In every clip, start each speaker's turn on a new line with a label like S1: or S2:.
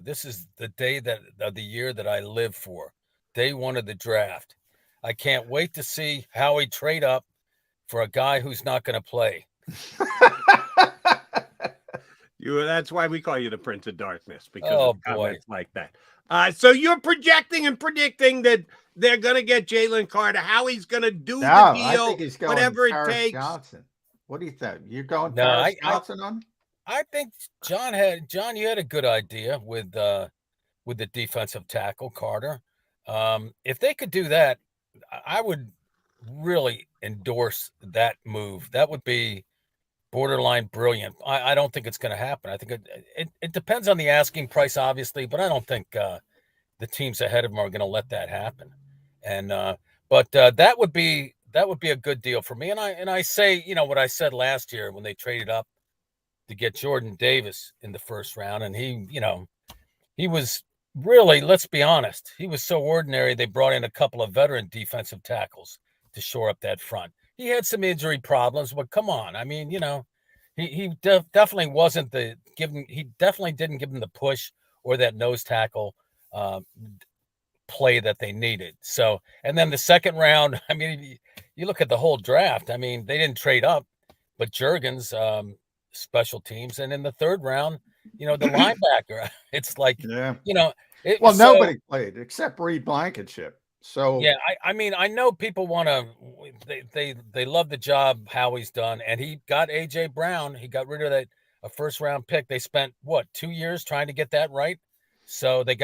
S1: this is the day that of the year that I live for. Day one of the draft. I can't wait to see Howie trade up for a guy who's not going to play.
S2: That's why we call you the Prince of Darkness, because
S1: Oh,
S2: of
S1: boy.
S2: comments like that. So you're projecting and predicting that they're going to get Jalen Carter. Howie's going to do the
S3: I
S2: deal,
S3: think he's going
S2: whatever it
S3: Paris
S2: takes.
S3: Johnson. What do you think? You're going
S1: No,
S3: Paris Johnson on?
S1: I think John, you had a good idea with the defensive tackle Carter. If they could do that, I would really endorse that move. That would be borderline brilliant. I don't think it's going to happen. I think it depends on the asking price, obviously, but I don't think the teams ahead of them are going to let that happen. And but that would be a good deal for me. And I say, what I said last year when they traded up to get Jordan Davis in the first round, and he was really, let's be honest, he was so ordinary. They brought in a couple of veteran defensive tackles to shore up that front. He had some injury problems, but come on. I mean, he definitely wasn't he definitely didn't give them the push or that nose tackle play that they needed. So, and then the second round, I mean, you look at the whole draft. I mean, they didn't trade up, but Jurgens, special teams. And in the third round, the linebacker, it's like,
S3: nobody played except Reed Blankenship. So
S1: yeah, I mean, I know people want to. They love the job Howie's done, and he got AJ Brown. He got rid of a first round pick. They spent 2 years trying to get that right. So they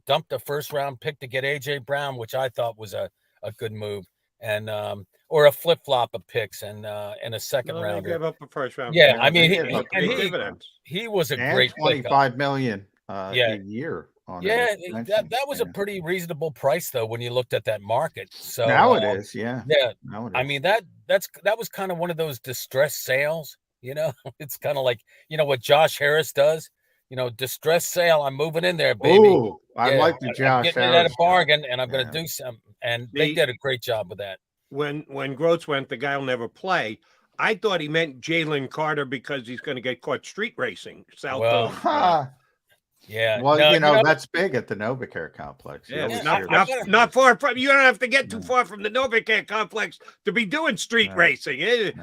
S1: dumped a first round pick to get AJ Brown, which I thought was a good move, and or a flip flop of picks and a second round.
S2: They gave up a first round.
S1: Yeah,
S2: pick.
S1: I mean, he was a great
S3: $25 million a year.
S1: That was a pretty reasonable price though when you looked at that market. So
S3: now it is,
S1: yeah. I mean that was kind of one of those distress sales. It's kind of like what Josh Harris does. Distress sale. I'm moving in there, baby.
S3: Ooh, I like the Josh
S1: Harris. Getting it at a bargain, and I'm going to do some. And they did a great job with that.
S2: When Grotz went, the guy will never play. I thought he meant Jalen Carter because he's going to get caught street racing.
S1: Yeah.
S3: Well, that's big at the Novacare complex.
S2: Yeah, not far from. You don't have to get too far from the Novacare complex to be doing street racing.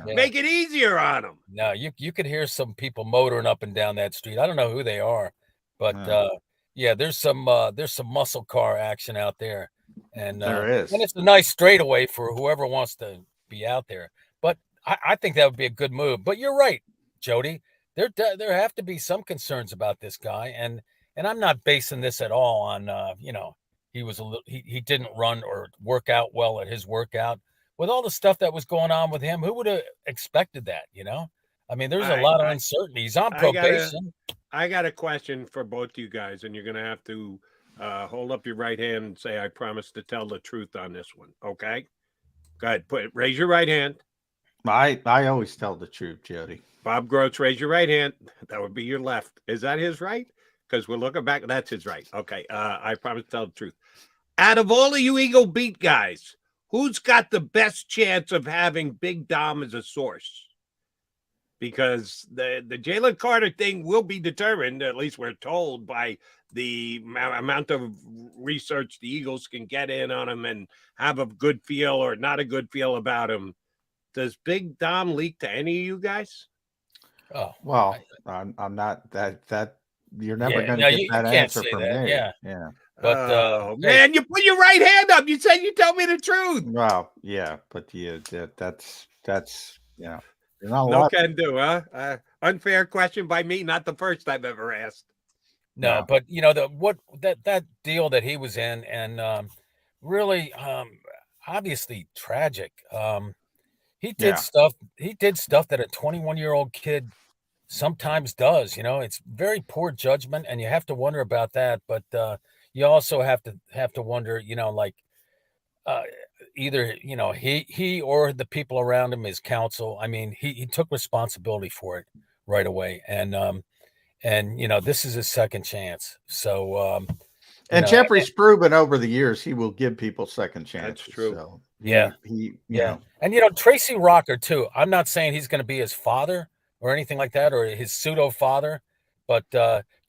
S2: Make it easier on them.
S1: No, you could hear some people motoring up and down that street. I don't know who they are, but there's some muscle car action out there, and
S3: there is,
S1: and it's a nice straightaway for whoever wants to be out there. But I think that would be a good move. But you're right, Jody. There have to be some concerns about this guy, and I'm not basing this at all on he didn't run or work out well at his workout with all the stuff that was going on with him. Who would have expected that? I mean, there's a lot of uncertainty. He's on probation.
S2: I got a question for both you guys, and you're going to have to hold up your right hand and say, "I promise to tell the truth on this one." Okay, go ahead. Raise your right hand.
S3: I always tell the truth, Jody.
S2: Bob Grotz, raise your right hand. That would be your left. Is that his right? Because we're looking back. That's his right. Okay. I promise to tell the truth. Out of all of you Eagle Beat guys, who's got the best chance of having Big Dom as a source? Because the Jalen Carter thing will be determined, at least we're told, by the amount of research the Eagles can get in on him and have a good feel or not a good feel about him. Does Big Dom leak to any of you guys?
S3: Oh, well, I'm not that you're never going to get that answer from me. Yeah.
S2: But man, you put your right hand up. You said you tell me the truth.
S3: Well, yeah, but that's
S2: no can do, huh? Unfair question by me, not the first I've ever asked.
S1: No, but that deal that he was in, and really, obviously tragic. He did stuff that a 21-year-old kid sometimes does. It's very poor judgment, and you have to wonder about that. But you also have to wonder, either he or the people around him, his counsel. I mean, he took responsibility for it right away, and this is his second chance. So
S3: and Jeffrey's proven over the years he will give people second chances.
S2: That's true.
S3: So
S1: and Tracy Rocker too. I'm not saying he's going to be his father or anything like that, or his pseudo father, but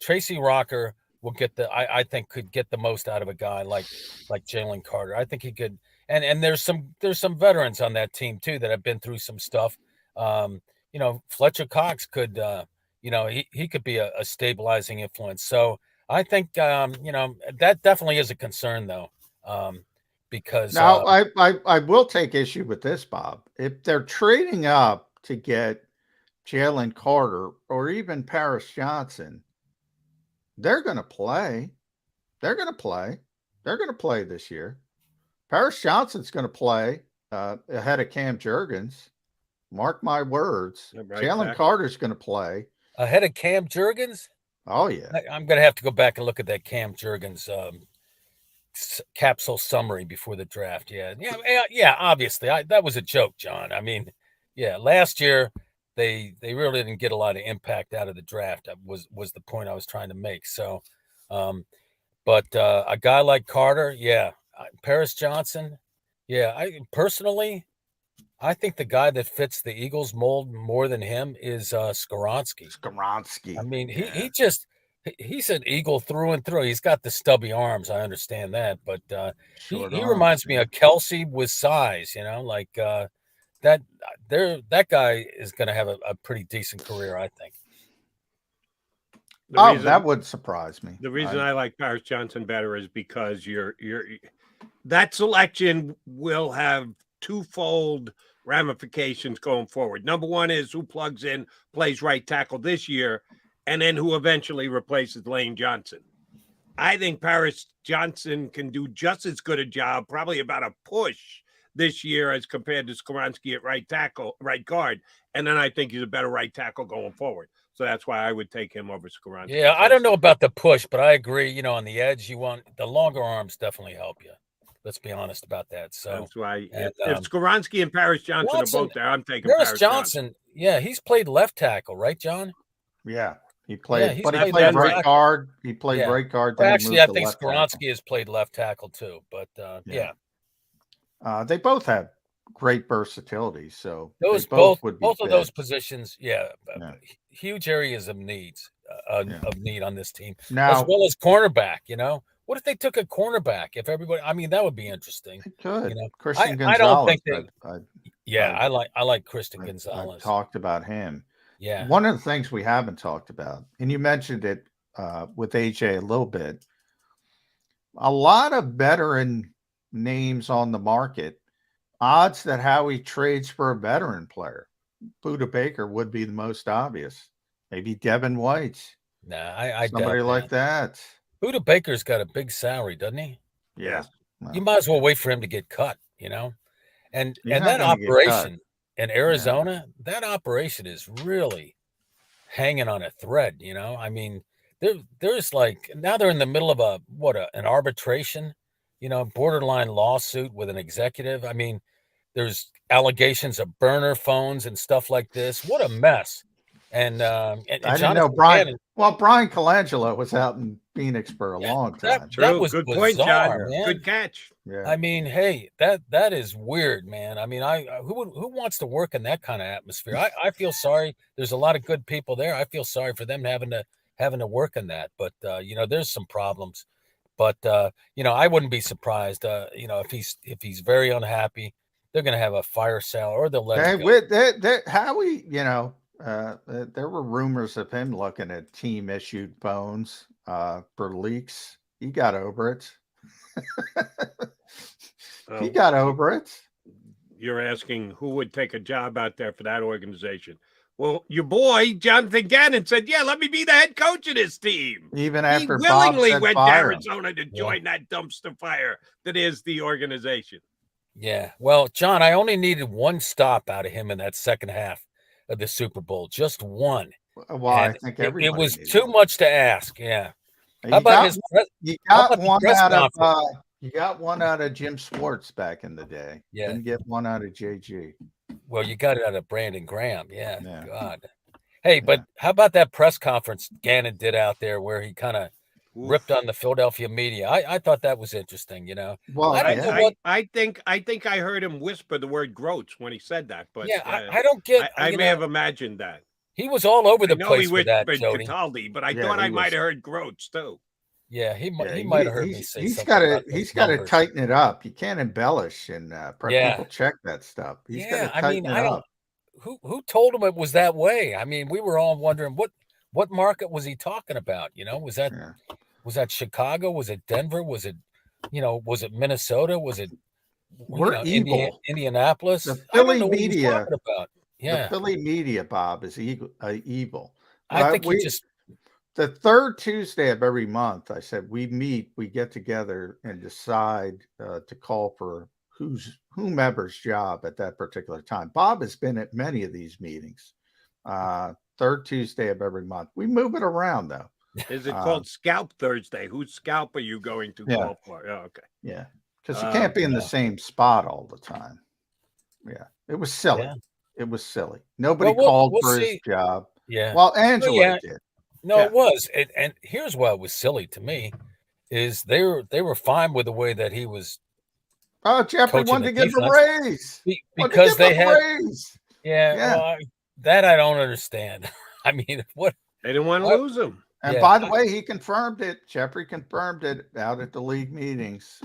S1: Tracy Rocker will get I think could get the most out of a guy like Jalen Carter. I think he could, and there's some veterans on that team too that have been through some stuff. Fletcher Cox could, he could be a stabilizing influence. So I think, that definitely is a concern though, because
S3: now I will take issue with this, Bob. If they're trading up to get Jalen Carter or even Paris Johnson, they're going to play. They're going to play. They're going to play this year. Paris Johnson's going to play ahead of Cam Jurgens. Mark my words. Right, Jalen Carter's going to play
S1: ahead of Cam Jurgens.
S3: Oh yeah,
S1: I'm going to have to go back and look at that Cam Jurgens capsule summary before the draft. Yeah. Obviously, that was a joke, John. I mean, yeah, last year they really didn't get a lot of impact out of the draft. That was the point I was trying to make. So, but a guy like Carter, yeah, Paris Johnson, yeah. I think the guy that fits the Eagles mold more than him is Skoronski. I mean, he's an Eagle through and through. He's got the stubby arms. I understand that, but he reminds me of Kelsey with size. Like that. That guy is going to have a pretty decent career, I think.
S3: That would surprise me.
S2: The reason I like Paris Johnson better is because that selection will have twofold ramifications going forward. Number one is who plugs in, plays right tackle this year, and then who eventually replaces Lane Johnson. I think Paris Johnson can do just as good a job, probably about a push this year as compared to Skoronski at right guard. And then I think he's a better right tackle going forward. So that's why I would take him over Skoronski.
S1: Yeah, I don't know about the push, but I agree. On the edge, you want the longer arms definitely help you. Let's be honest about that. So
S2: that's why if Skoronski and Paris Johnson are both there, I'm taking
S1: Paris Johnson. Yeah, he's played left tackle, right, John?
S3: Yeah, he played. He played right guard. He played right guard.
S1: Well, actually, I think Skoronski has played left tackle too. But yeah.
S3: They both have great versatility. So
S1: both of those positions, huge areas of need on this team,
S3: now,
S1: as well as cornerback. What if they took a cornerback? If everybody, I mean, that would be interesting.
S3: It could.
S1: Christian Gonzalez. I don't think I like Christian Gonzalez.
S3: I talked about him.
S1: Yeah.
S3: One of the things we haven't talked about, and you mentioned it with AJ a little bit, a lot of veteran names on the market. Odds that Howie trades for a veteran player. Buda Baker would be the most obvious. Maybe Devin White.
S1: Nah,
S3: somebody like that.
S1: Buda Baker's got a big salary, doesn't he?
S3: Yeah.
S1: You might as well wait for him to get cut, And that operation in Arizona, that operation is really hanging on a thread, I mean, there's like now they're in the middle of an arbitration, borderline lawsuit with an executive. I mean, there's allegations of burner phones and stuff like this. What a mess. And
S3: I didn't know Brian. Gannon, Brian Colangelo was out in Phoenix for a long time.
S1: That was
S2: good
S1: bizarre,
S2: point, John.
S1: Man.
S2: Good catch.
S3: Yeah.
S1: I mean, hey, that is weird, man. I mean, who wants to work in that kind of atmosphere? I feel sorry. There's a lot of good people there. I feel sorry for them having to work in that. But there's some problems. But I wouldn't be surprised. If he's very unhappy, they're going to have a fire sale or they'll let him go.
S3: Howie, there were rumors of him looking at team issued phones for leaks. He got over it. He got over it.
S2: You're asking who would take a job out there for that organization. Well, your boy, Jonathan Gannon, said, yeah, let me be the head coach of this team.
S3: Even after
S2: he willingly went to Arizona to join that dumpster fire that is the organization.
S1: Yeah. Well, John, I only needed one stop out of him in that second half of the Super Bowl. Just one.
S3: Well, I think
S1: it was too much to ask. Yeah.
S3: You got one out of Jim Schwartz back in the day.
S1: Yeah.
S3: Didn't get one out of JG.
S1: Well, you got it out of Brandon Graham. Yeah. God. Hey, but how about that press conference Gannon did out there where he kind of ripped on the Philadelphia media? I thought that was interesting,
S2: Well, I think I heard him whisper the word Grotz when he said that, but
S1: I don't get.
S2: I may have imagined that
S1: he was all over the place with that,
S2: Jody. Cataldi, but I thought I might have heard Grotz too.
S1: Yeah, he
S3: Yeah,
S1: might have heard me say
S3: he's
S1: something about those
S3: he's got to
S1: numbers.
S3: tighten it up. You can't embellish and
S1: Yeah,
S3: people check that stuff. He's got to
S1: yeah. I mean,
S3: tighten it
S1: I don't.
S3: up.
S1: Who told him it was that way? I mean, we were all wondering what market was he talking about?
S3: Yeah.
S1: Was that Chicago? Was it Denver? Was it was it Minnesota? Was it
S3: We're evil.
S1: Indianapolis?
S3: The
S1: I don't
S3: Philly
S1: know what he was
S3: media,
S1: talking about.
S3: the
S1: Yeah,
S3: Philly media, Bob, is evil.
S1: I think he
S3: We
S1: just
S3: the third Tuesday of every month, I said we get together and decide to call for whomever's job at that particular time. Bob has been at many of these meetings. Third Tuesday of every month. We move it around though.
S2: Is it called Scalp Thursday? Whose scalp are you going to
S3: Yeah.
S2: call for? Oh, okay.
S3: Yeah, because you can't be in the same spot all the time. Yeah, it was silly.
S1: Yeah.
S3: It was silly. Nobody
S1: Well,
S3: called
S1: we'll
S3: for his
S1: see.
S3: job.
S1: Yeah.
S3: Well,
S1: Well,
S3: Angela
S1: yeah.
S3: did.
S1: No,
S3: Yeah.
S1: it was. And here's why it was silly to me is they were fine with the way that he was
S3: Oh, Jeffrey
S1: coaching
S3: wanted
S1: the
S3: to give him a
S1: defense
S3: raise. Wanted to
S1: because
S3: give
S1: they
S3: him a
S1: had
S3: raise.
S1: yeah,
S3: Yeah.
S1: well, that I don't understand. I mean, what
S2: They didn't want to
S1: what
S2: lose him.
S3: And
S1: yeah,
S3: by the way, he confirmed it. Jeffrey confirmed it out at the league meetings.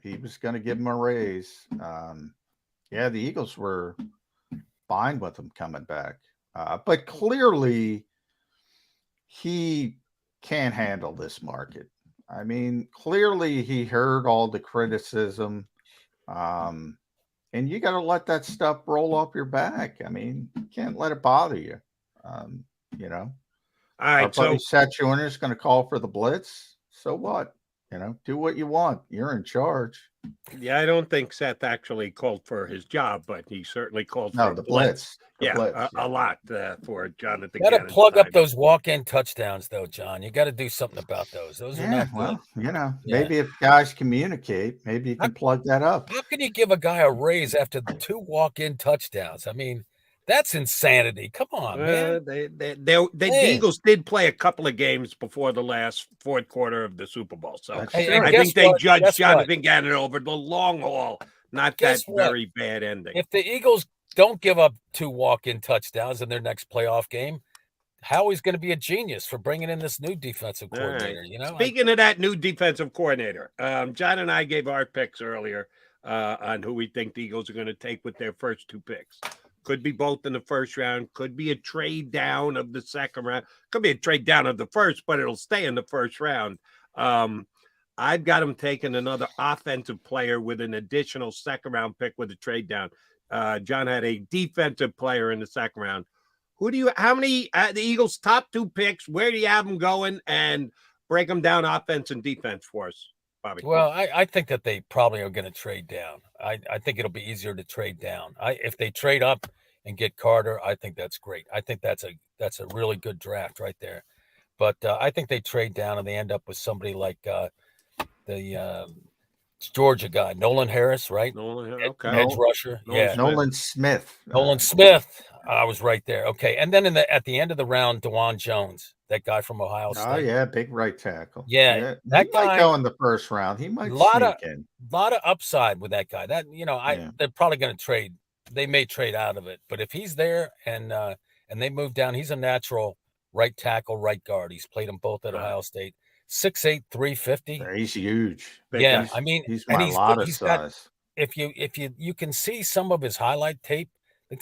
S3: He was going to give him a raise. Yeah, the Eagles were fine with him coming back. But clearly, he can't handle this market. I mean, clearly, he heard all the criticism. And you got to let that stuff roll off your back. I mean, you can't let it bother you. You know,
S2: All
S3: our
S2: right. So
S3: buddy Seth Joyner is going to call for the blitz. So what? Do what you want. You're in charge.
S2: yeah, I don't think Seth actually called for his job, but he certainly called
S3: No,
S2: for
S3: the blitz. The
S2: yeah,
S3: blitz.
S2: a lot for Jonathan.
S1: got to
S2: Gannon's
S1: plug up
S2: time.
S1: those walk-in touchdowns though, John. You got to do something about those. Those are
S3: Yeah,
S1: not good.
S3: well,
S1: Yeah.
S3: maybe if guys communicate, maybe you can plug that up.
S1: How can you give a guy a raise after 2 walk-in touchdowns? I mean, that's insanity. Come on, man.
S2: The Eagles did play a couple of games before the last fourth quarter of the Super Bowl, so
S3: That's
S1: Hey,
S3: true.
S1: and
S2: I
S1: guess
S2: think they
S1: what?
S2: judged
S1: Guess what?
S2: Jonathan Gannon over the long haul, not
S1: Guess
S2: that
S1: what?
S2: very bad ending.
S1: If the Eagles don't give up 2 walk-in touchdowns in their next playoff game, Howie's going to be a genius for bringing in this new defensive
S2: All right.
S1: coordinator.
S2: Speaking of that new defensive coordinator, John and I gave our picks earlier on who we think the Eagles are going to take with their first 2 picks. Could be both in the first round, could be a trade down of the second round, could be a trade down of the first, but it'll stay in the first round. I've got him taking another offensive player with an additional second round pick with a trade down. John had a defensive player in the second round. How many, the Eagles' top 2 picks, where do you have them going? And break them down offense and defense for us, Bobby.
S1: Well, I think that they probably are going to trade down. I think it'll be easier to trade down. If they trade up and get Carter, I think that's great. I think that's a really good draft right there. But I think they trade down and they end up with somebody like the Georgia guy, Nolan Harris, right?
S2: Okay.
S1: Edge rusher. Yeah.
S3: Nolan Smith.
S1: Nolan Smith. I was right there. Okay. And then at the end of the round, DeJuan Jones, that guy from Ohio State.
S3: Oh yeah, big right tackle.
S1: Yeah, that
S3: he
S1: guy
S3: might go in the first round. He might sneak in.
S1: Lot of upside with that guy. That they're probably going to trade. They may trade out of it, but if he's there and they move down, he's a natural right tackle, right guard. He's played them both at Ohio State. 6'8", 350.
S3: Yeah, he's huge.
S1: Yeah, I mean,
S3: he's my lot of size.
S1: If you can see some of his highlight tape, the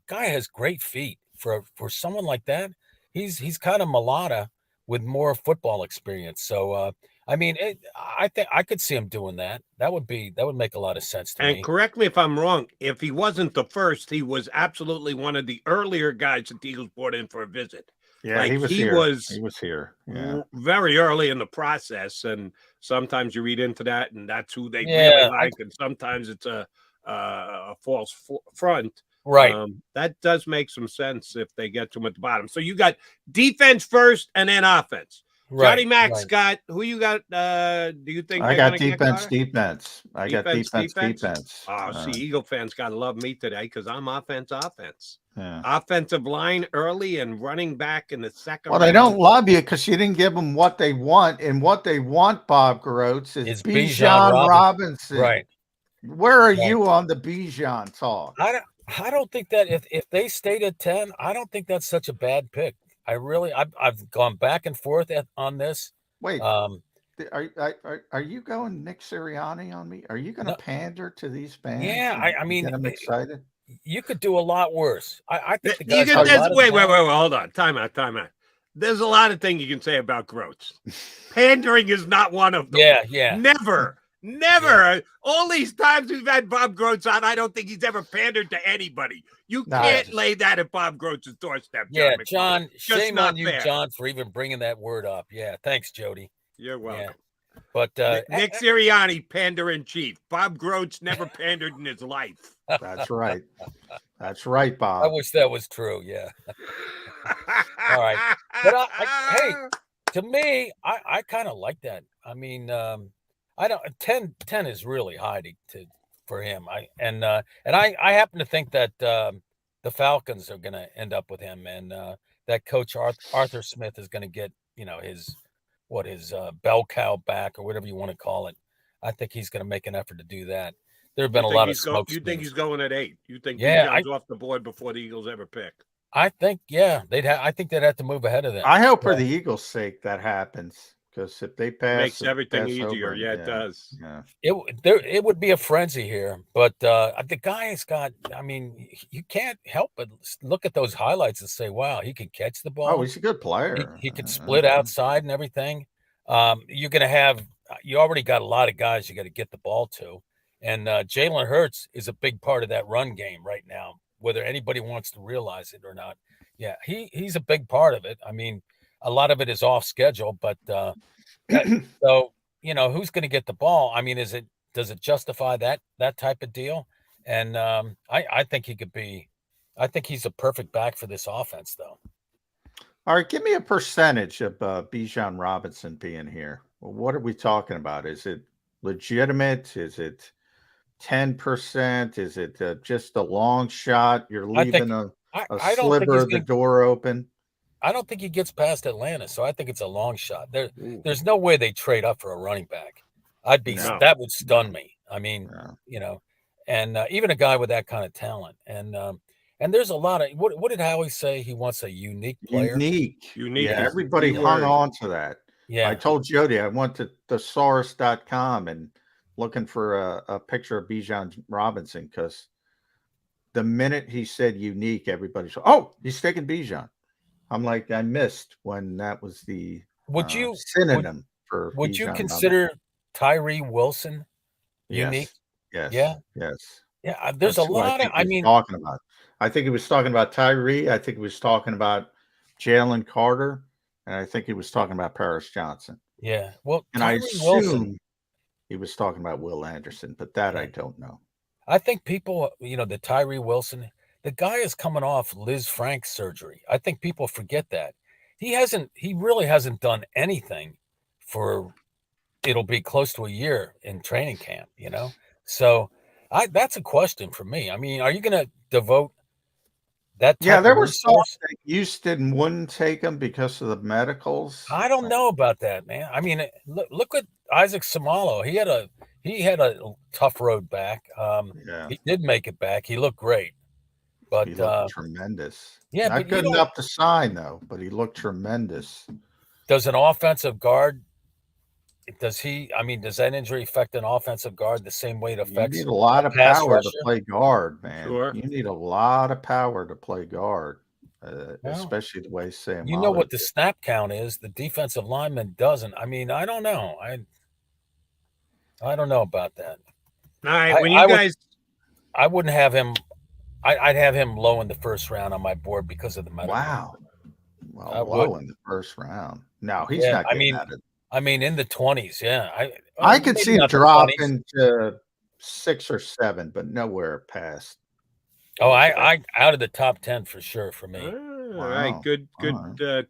S1: guy has great feet for someone like that. He's kind of mulatto with more football experience. So I mean, I think I could see him doing that. That would make a lot of sense to me.
S2: And correct me if I'm wrong. If he wasn't the first, he was absolutely one of the earlier guys that the Eagles brought in for a visit.
S3: Yeah, he was here. Yeah,
S2: very early in the process, and sometimes you read into that, and that's who they really like, and sometimes it's a false front.
S1: Right.
S2: That does make some sense if they get to him at the bottom. So you got defense first and then offense. Right, Johnny Mac's got who you got? Do you think
S3: I got defense? I got defense.
S2: Oh, see, Eagle fans gotta love me today because I'm offense. Yeah. Offensive line early and running back in the second.
S3: Well, they don't love you because you didn't give them what they want, and what they want, Bob Grotz, is Bijan Robinson.
S1: Right.
S3: Where are you on the Bijan talk?
S1: I don't think that if they stayed at 10, I don't think that's such a bad pick. I've gone back and forth on this.
S3: Wait, Are you going Nick Sirianni on me? Are you going to
S1: No,
S3: pander to these fans?
S1: yeah,
S3: And
S1: I mean,
S3: get them excited.
S1: you could do a lot worse. I think the
S2: You
S1: guy's
S2: can,
S1: got a
S2: there's,
S1: lot of
S2: wait,
S1: talent.
S2: hold on. Time out. There's a lot of things you can say about Grotz. Pandering is not one of them.
S1: Yeah.
S2: Never. All these times we've had Bob Grotz on, I don't think he's ever pandered to anybody. You can't lay that at Bob Grotz's doorstep, John McMullen.
S1: John, shame on you,
S2: fair.
S1: John, for even bringing that word up. Yeah, thanks, Jody.
S2: You're welcome.
S1: Yeah. But
S2: Nick Sirianni, pander in chief. Bob Grotz never pandered in his life.
S3: That's right. That's right, Bob.
S1: I wish that was true. Yeah. All right. But hey, to me, I kind of like that. I mean, I don't 10 is really high for him. I happen to think that the Falcons are going to end up with him, and that coach Arthur Smith is going to get his bell cow back, or whatever you want to call it. I think he's going to make an effort to do that. There have been a lot of smoke.
S2: You think he's going at 8? You think Bijan's off the board before the Eagles ever pick?
S1: I think I think they'd have to move ahead of them.
S3: I hope for the Eagles' sake that happens, because if they pass,
S2: it makes everything easier.
S3: Over,
S2: it does.
S3: Yeah.
S1: It would be a frenzy here, but the guy's got. I mean, you can't help but look at those highlights and say, "Wow, he can catch the ball.
S3: Oh, he's a good player.
S1: He can split outside and everything." You're going to have. You already got a lot of guys you got to get the ball to, and Jalen Hurts is a big part of that run game right now, whether anybody wants to realize it or not. Yeah, he's a big part of it. I mean, a lot of it is off schedule, but so who's going to get the ball? I mean, does it justify that type of deal? And I think he could be. I think he's a perfect back for this offense, though.
S3: All right, give me a percentage of Bijan Robinson being here. Well, what are we talking about? Is it legitimate? Is it 10%? Is it just a long shot? You're leaving a sliver of the door open.
S1: I don't think he gets past Atlanta, so I think it's a long shot. There's no way they trade up for a running back. That would stun me. I mean, and even a guy with that kind of talent, and there's a lot of what did Howie say? He wants a unique player.
S3: Unique.
S2: Yeah,
S3: everybody hung on to that.
S1: Yeah,
S3: I told Jody I went to thesaurus.com and looking for a picture of Bijan Robinson, because the minute he said unique, everybody said, "Oh, he's taking Bijan." I'm like, I missed when that was the synonym for.
S1: Would you consider Tyree Wilson unique?
S3: Yes.
S1: Yeah.
S3: Yes.
S1: Yeah. There's a lot of.
S3: Talking about. I think he was talking about Tyree. I think he was talking about Jalen Carter, and I think he was talking about Paris Johnson.
S1: Yeah. Well,
S3: and Tyree Wilson. He was talking about Will Anderson, but that I don't know.
S1: I think people, the Tyree Wilson, the guy is coming off Liz Frank surgery. I think people forget that. He really hasn't done anything for, it'll be close to a year in training camp, So that's a question for me. I mean, are you going to devote that type
S3: there
S1: of
S3: was
S1: resource?
S3: That Houston wouldn't take him because of the medicals.
S1: I don't know about that, man. I mean, look at Isaac Samalo. He had a tough road back. He did make it back. He looked great, but
S3: he looked tremendous.
S1: Yeah,
S3: not good enough to sign though, but he looked tremendous.
S1: Does an offensive guard? Does that injury affect an offensive guard the same way it affects?
S3: You need a lot of power to play guard, man. Sure. You need a lot of power to play guard, especially the way Sam.
S1: You know what the snap count is. The defensive lineman doesn't. I mean, I don't know. I don't know about that.
S2: All right,
S1: I wouldn't have him. I'd have him low in the first round on my board because of the medical.
S3: Wow. Well, low in the first round. No, he's not getting at it.
S1: I mean, in the 20s, yeah.
S3: I could see him drop into 6 or 7, but nowhere past.
S1: Oh, I out of the top 10 for sure for me.
S2: All right, good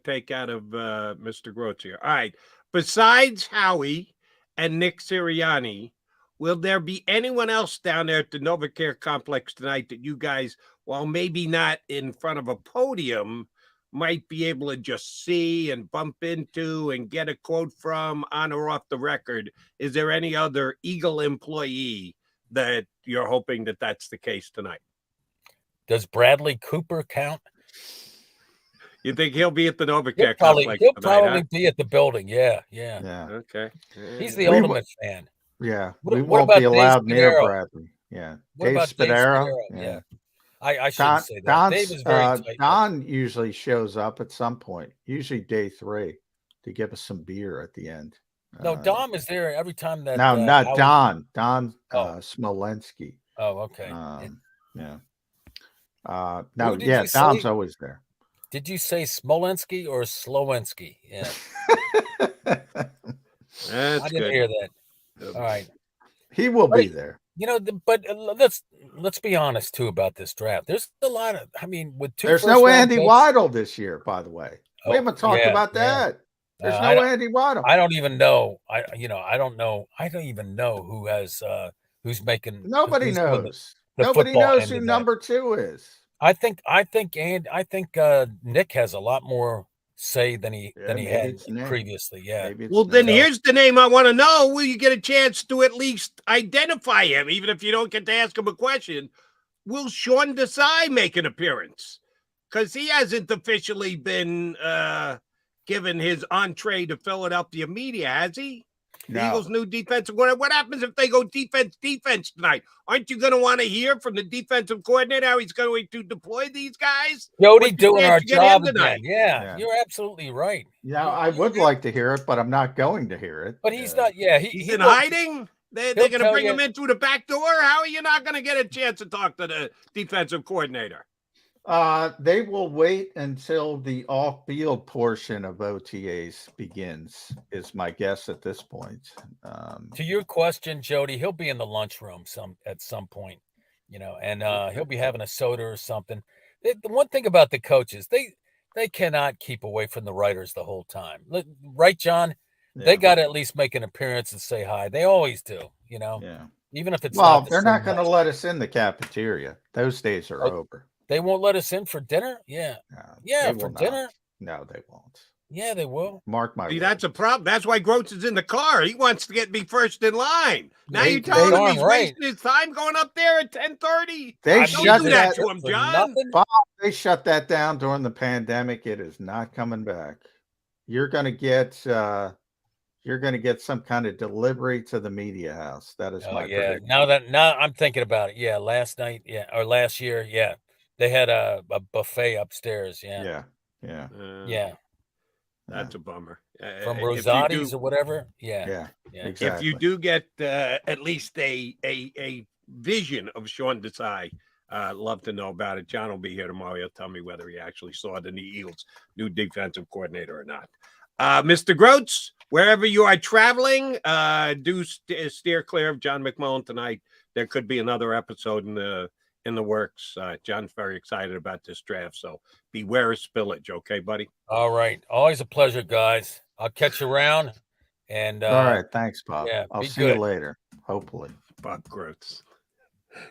S2: take out of Mr. Grotz here. All right, besides Howie and Nick Sirianni, will there be anyone else down there at the NovaCare complex tonight that you guys, while maybe not in front of a podium, might be able to just see and bump into and get a quote from on or off the record? Is there any other Eagle employee that you're hoping that that's the case tonight?
S1: Does Bradley Cooper count?
S2: You think he'll be at the
S1: He'll
S2: Novacare
S1: probably,
S2: complex
S1: he'll
S2: tonight,
S1: probably be at the building. Yeah.
S3: Yeah.
S2: Okay.
S1: He's the
S3: We
S1: ultimate fan.
S3: Yeah.
S1: What
S3: We
S1: what
S3: won't
S1: about
S3: be
S1: Dave
S3: allowed near
S1: Spadaro?
S3: Bradley. Yeah.
S1: What
S3: Dave
S1: about Dave
S3: Spadaro.
S1: Spadaro?
S3: Yeah.
S1: Yeah. I shouldn't say that. Dave
S3: Don's,
S1: is very tight.
S3: Don usually shows up at some point, usually day 3, to give us some beer at the end.
S1: No, Dom is there every time that.
S3: No, not
S1: Howie-
S3: Don. Don
S1: Oh.
S3: Smolensky.
S1: Oh, okay.
S3: Yeah.
S1: Who
S3: No,
S1: did
S3: yeah,
S1: you
S3: Dom's
S1: say?
S3: always there.
S1: Did you say Smolensky or Slowensky? Yeah,
S2: That's
S1: I didn't
S2: good.
S1: hear that. All right.
S3: He will be there.
S1: You know, but let's be honest too about this draft. There's a lot of, I mean, with 2
S3: There's no
S1: first-round
S3: Andy
S1: picks-
S3: Waddle this year, by the way.
S1: Oh,
S3: We haven't talked
S1: yeah,
S3: about
S1: yeah.
S3: that. There's
S1: I
S3: no
S1: don't-
S3: Andy Waddle.
S1: I don't even know. I don't know. I don't even know who has who's making.
S3: Nobody
S1: who's doing
S3: knows.
S1: the
S3: Nobody
S1: football
S3: knows
S1: end
S3: who
S1: of that.
S3: number 2 is.
S1: I think Nick has a lot more say than he
S3: maybe
S1: had
S3: it's Nick.
S1: previously. Yeah.
S3: Maybe it's
S2: Well, then
S3: not.
S2: here's the name I want to know. Will you get a chance to at least identify him, even if you don't get to ask him a question? Will Sean Desai make an appearance? Because he hasn't officially been given his entree to Philadelphia media, has he? The
S3: No.
S2: Eagles' new defensive coordinator. What happens if they go defense tonight? Aren't you going to want to hear from the defensive coordinator how he's going to deploy these guys?
S1: Jody
S2: What's your
S1: doing
S2: chance
S1: our
S2: to get him
S1: job
S2: tonight?
S1: again. Yeah,
S3: Yeah.
S1: you're absolutely right.
S3: Yeah, I would like to hear it, but I'm not going to hear it.
S1: But he's not. Yeah,
S2: He's
S1: he
S2: in
S1: won't-
S2: hiding? They're
S1: he'll
S2: going to
S1: tell
S2: bring
S1: you-
S2: him in through the back door? How are you not going to get a chance to talk to the defensive coordinator?
S3: They will wait until the off-field portion of OTAs begins, is my guess at this point.
S1: To your question, Jody, he'll be in the lunchroom at some point, and he'll be having a soda or something. The one thing about the coaches, they cannot keep away from the writers the whole time. Right, John? They
S3: Yeah.
S1: got to at least make an appearance and say hi. They always do,
S3: Yeah.
S1: even if it's
S3: Well,
S1: not the
S3: they're not
S1: same
S3: going to
S1: night.
S3: let us in the cafeteria. Those days are over.
S1: They won't let us in for dinner. Yeah,
S3: No,
S1: yeah,
S3: they
S1: for
S3: will not.
S1: dinner.
S3: No, they won't.
S1: Yeah, they will.
S3: Mark my
S2: See,
S3: words.
S2: that's a problem. That's why Grotz is in the car. He wants to be first in line. Now
S3: They-
S2: you're telling him
S1: darn
S2: he's
S1: right.
S2: wasting his time going up there at 10:30?
S3: They
S2: Don't
S3: shut
S2: do that
S3: that
S2: to him,
S1: for
S2: John.
S1: nothing.
S3: They shut that down during the pandemic. It is not coming back. You're going to get some kind of delivery to the media house. That is
S1: Oh
S3: my
S1: yeah.
S3: prediction.
S1: Now I'm thinking about it. Yeah, last night, or last year, yeah, they had a buffet upstairs. Yeah,
S3: Yeah.
S1: yeah,
S2: That's a bummer.
S1: from
S2: If you
S1: Rosati's
S2: do-
S1: or whatever. Yeah,
S3: Yeah.
S1: yeah.
S3: Exactly.
S2: If you do get at least a vision of Sean Desai, love to know about it. John will be here tomorrow. He'll tell me whether he actually saw the Eagles' new defensive coordinator or not. Mr. Grotz, wherever you are traveling, do steer clear of John McMullen tonight. There could be another episode in the works. John's very excited about this draft, so beware of spillage. Okay, buddy.
S1: All right. Always a pleasure, guys. I'll catch you around. And
S3: All right. Thanks, Bob.
S1: yeah,
S3: I'll
S1: be
S3: see
S1: good.
S3: you later. Hopefully.
S2: Bob Grotz.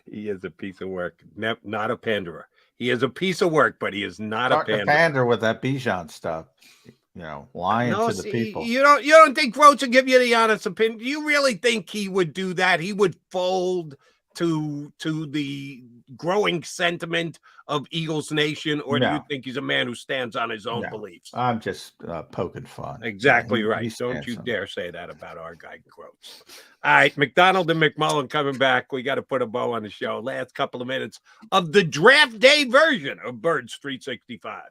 S2: He is a piece of work. Not a panderer. He is a piece of work, but he is not a
S3: Start to
S2: panderer.
S3: pander with that Bijan stuff. Lying
S2: No,
S3: to the
S2: see,
S3: people.
S2: You don't think Grotz will give you the honest opinion? Do you really think he would do that? He would fold to the growing sentiment of Eagles Nation, or do you
S3: No.
S2: think he's a man who stands on his own
S3: No.
S2: beliefs?
S3: I'm just poking fun.
S2: Exactly
S3: He-
S2: right.
S3: he
S2: Don't
S3: stands
S2: you
S3: on it.
S2: dare say that about our guy Grotz. All right, McDonald and McMullen coming back. We got to put a bow on the show. Last couple of minutes of the draft day version of Birds 365.